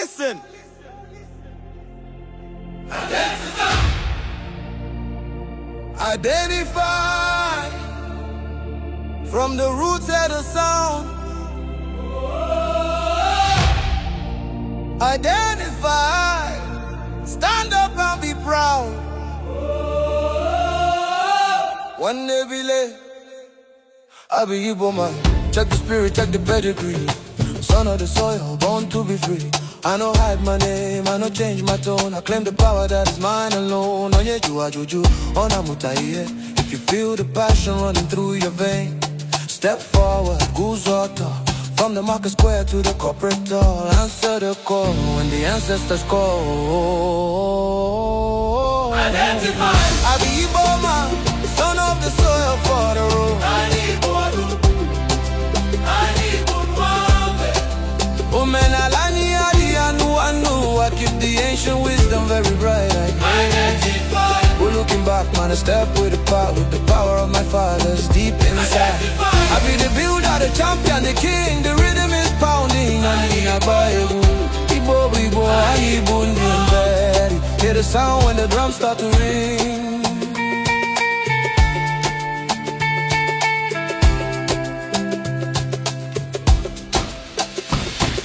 listen. Identify from the roots of the sound. Identify, stand up and be proud. One day be late, I be Igbo man. Check the spirit, check the pedigree. Son of the soil, born to be free. I no hide my name, I no change my tone. I claim the power that is mine alone. Onye jua juju, ona mutaiye. If you feel the passion running through your vein, step forward, guzota. From the market square to the corporate door, answer the call when the ancestors call. Identify. I be Igbo man, son of the soil for the road. I keep the ancient wisdom very bright. We're looking back, man, a step with the power of my fathers deep inside. I be the builder, the champion, the king, the rhythm is pounding. Hear the sound when the drums start to ring.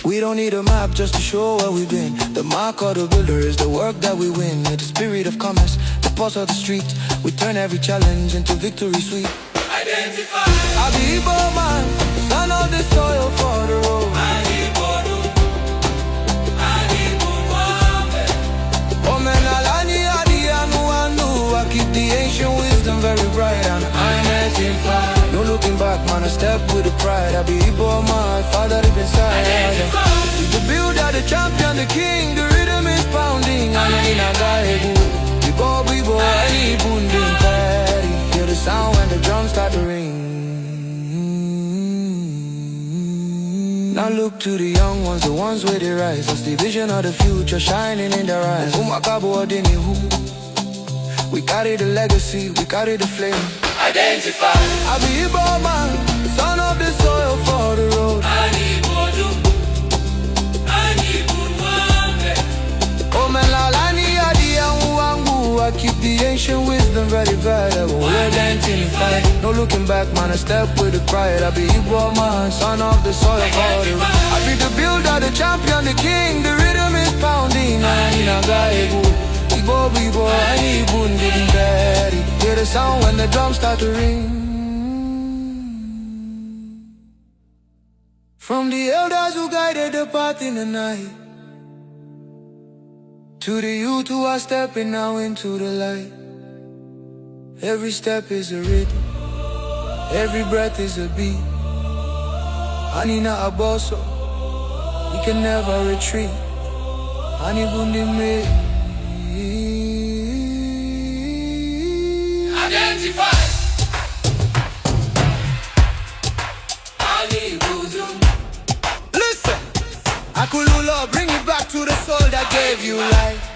We don't need a map just to show where we've been. The mark of the builder is the work that we win. With the spirit of commerce, the pulse of the street, we turn every challenge into victory sweet. Identify. I be Igbo man, son of the soil for the road. I keep the ancient wisdom very bright, and I'm identified. No looking back, man, I step with the pride. I be Igbo man, father deep inside. The builder, the champion, the king, the rhythm is pounding. Hear the sound when the drums start to ring. Now look to the young ones, the ones with the rise. That's the vision of the future shining in their eyes. We carry the legacy, we carry the flame. Identify. I be Igbo man, son of the soil for the road. I keep the ancient wisdom very valuable. Identify. No looking back, man, I step with the pride. I be Igbo man, son of the soil for the road. I be the builder, the champion, the king, the rhythm is pounding. Hear the sound when the drums start to ring. From the elders who guided the path in the night, to the youth who are stepping now into the light. Every step is a rhythm, every breath is a beat. Anina aboso, we can never retreat. Ani bundi me. Identify. Listen, Akulula, bring it back to the soul that gave you life.